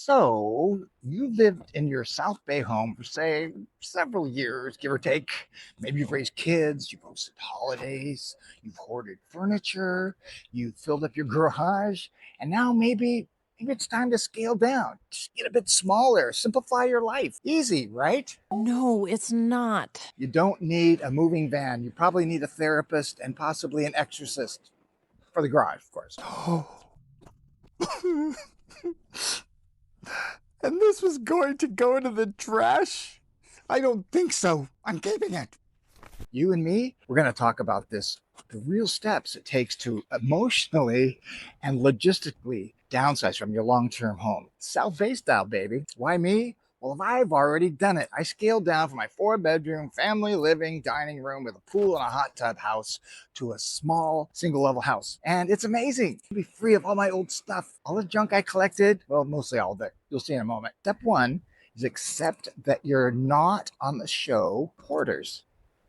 So you lived in your South Bay home for, say, several years, give or take. Maybe you've raised kids, you've hosted holidays, you've hoarded furniture, you've filled up your garage, and now maybe it's time to scale down. Just get a bit smaller, simplify your life. Easy, right? No, it's not. You don't need a moving van. You probably need a therapist and possibly an exorcist for the garage, of course. And this was going to go into the trash? I don't think so. I'm keeping it. You and me, we're going to talk about the real steps it takes to emotionally and logistically downsize from your long-term home. South Bay style, baby. Why me? Well, I've already done it. I scaled down from my 4-bedroom family living dining room with a pool and a hot tub house to a small single-level house. And it's amazing to be free of all my old stuff, all the junk I collected. Well, mostly all of it. You'll see in a moment. Step one is accept that you're not on the show hoarders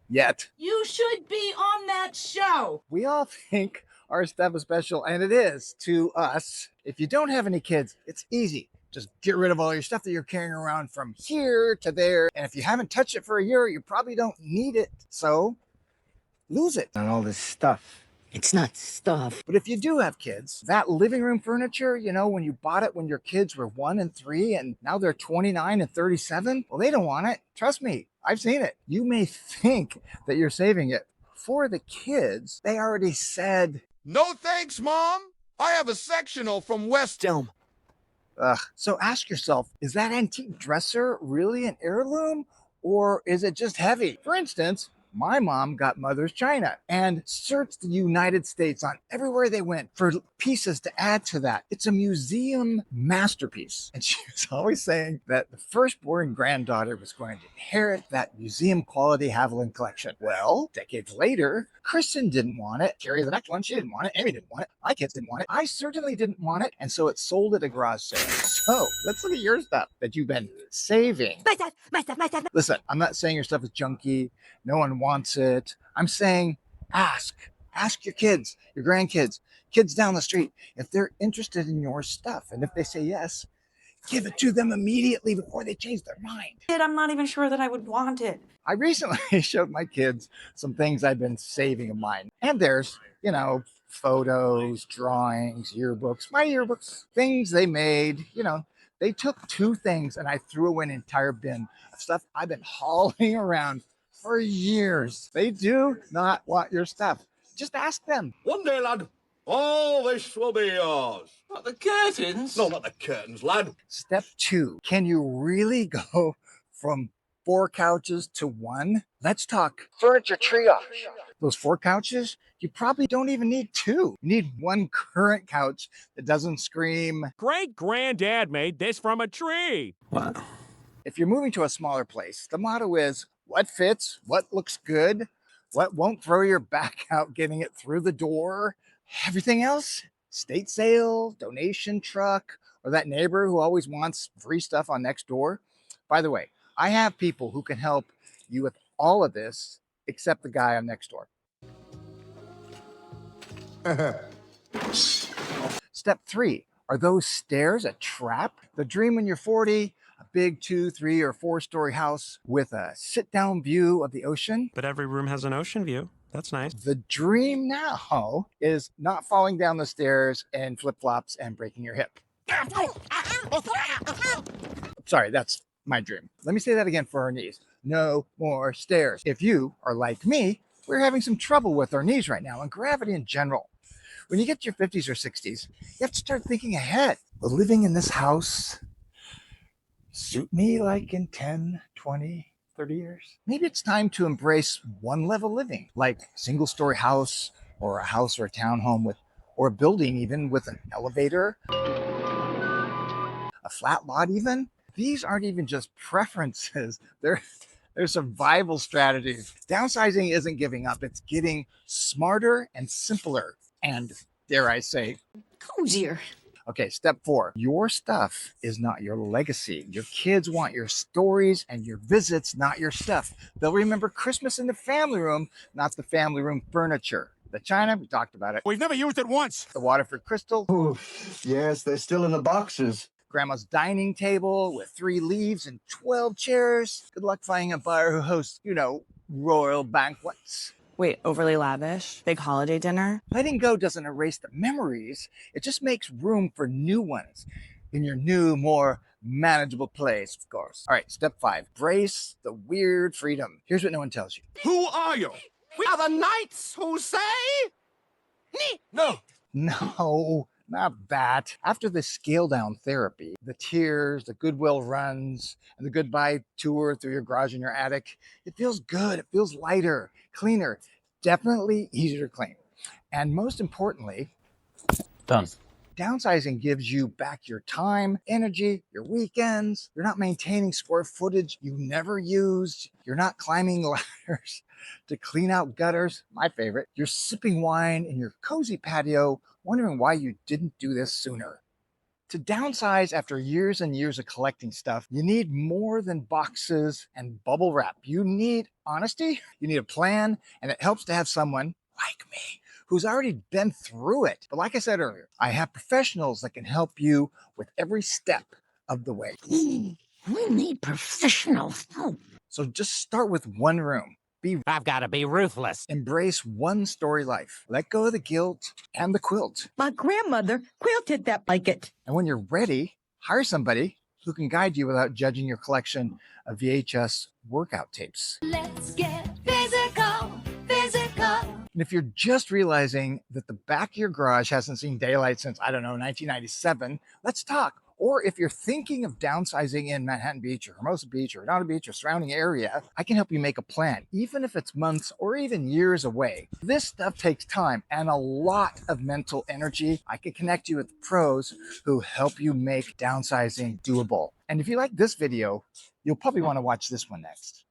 yet. You should be on that show. We all think our stuff is special, and it is to us. If you don't have any kids, it's easy. Just get rid of all your stuff that you're carrying around from here to there. And if you haven't touched it for a year, you probably don't need it. So lose it. And all this stuff. It's not stuff. But if you do have kids, that living room furniture, when you bought it when your kids were 1 and 3 and now they're 29 and 37, well, they don't want it. Trust me, I've seen it. You may think that you're saving it. For the kids, they already said, "No thanks, Mom. I have a sectional from West Elm." So ask yourself, is that antique dresser really an heirloom or is it just heavy? For instance, my mom got mother's china and searched the United States on everywhere they went for pieces to add to that. It's a museum masterpiece. And she was always saying that the firstborn granddaughter was going to inherit that museum quality Haviland collection. Well, decades later, Kristen didn't want it. Carrie, the next one, she didn't want it. Amy didn't want it. My kids didn't want it. I certainly didn't want it. And so it sold at a garage sale. So let's look at your stuff that you've been saving. My stuff. Listen, I'm not saying your stuff is junky. No one wants it. I'm saying ask your kids, your grandkids, kids down the street, if they're interested in your stuff. And if they say yes, give it to them immediately before they change their mind. I'm not even sure that I would want it. I recently showed my kids some things I've been saving of mine. And there's, photos, drawings, yearbooks, my yearbooks, things they made, They took 2 things and I threw away an entire bin of stuff I've been hauling around for years. They do not want your stuff. Just ask them. One day, lad, all this will be yours. What, the curtains? No, not the curtains, lad. Step 2, can you really go from 4 couches to 1? Let's talk furniture triage. Those 4 couches, you probably don't even need 2. You need 1 current couch that doesn't scream, "Great-granddad made this from a tree." Wow. If you're moving to a smaller place, the motto is what fits, what looks good, what won't throw your back out getting it through the door. Everything else, state sale, donation truck, or that neighbor who always wants free stuff on Nextdoor. By the way, I have people who can help you with all of this except the guy on Nextdoor. Step 3, are those stairs a trap? The dream when you're 40, a big 2, 3, or 4-story house with a sit-down view of the ocean. But every room has an ocean view. That's nice. The dream now is not falling down the stairs in flip-flops and breaking your hip. Sorry, that's my dream. Let me say that again for our knees. No more stairs. If you are like me, we're having some trouble with our knees right now and gravity in general. When you get to your 50s or 60s, you have to start thinking ahead. Will living in this house suit me like in 10, 20, 30 years? Maybe it's time to embrace 1-level living, like single-story house or a house or a townhome or a building even with an elevator, a flat lot even. These aren't even just preferences. They're survival strategies. Downsizing isn't giving up. It's getting smarter and simpler. And dare I say, Cozier. Okay, step 4. Your stuff is not your legacy. Your kids want your stories and your visits, not your stuff. They'll remember Christmas in the family room, not the family room furniture. The china, we talked about it. We've never used it once. The Waterford crystal. Yes, they're still in the boxes. Grandma's dining table with 3 leaves and 12 chairs. Good luck finding a buyer who hosts, royal banquets. Wait, overly lavish? Big holiday dinner? Letting go doesn't erase the memories. It just makes room for new ones in your new, more manageable place, of course. All right, step 5, embrace the weird freedom. Here's what no one tells you. Who are you? We are the knights who say... No. No, not that. After the scale down therapy, the tears, the goodwill runs, and the goodbye tour through your garage and your attic, it feels good. It feels lighter, cleaner, definitely easier to clean. And most importantly, Done. downsizing gives you back your time, energy, your weekends. You're not maintaining square footage you never used. You're not climbing ladders to clean out gutters, my favorite. You're sipping wine in your cozy patio, wondering why you didn't do this sooner. To downsize after years and years of collecting stuff, you need more than boxes and bubble wrap. You need honesty, you need a plan, and it helps to have someone like me who's already been through it. But like I said earlier, I have professionals that can help you with every step of the way. We need professional help. So just start with one room. I've got to be ruthless. Embrace one story life. Let go of the guilt and the quilt. My grandmother quilted that blanket. And when you're ready, hire somebody who can guide you without judging your collection of VHS workout tapes. Let's get physical, physical. And if you're just realizing that the back of your garage hasn't seen daylight since, 1997, let's talk. Or if you're thinking of downsizing in Manhattan Beach or Hermosa Beach or Redondo Beach or surrounding area, I can help you make a plan, even if it's months or even years away. This stuff takes time and a lot of mental energy. I can connect you with pros who help you make downsizing doable. And if you like this video, you'll probably want to watch this one next.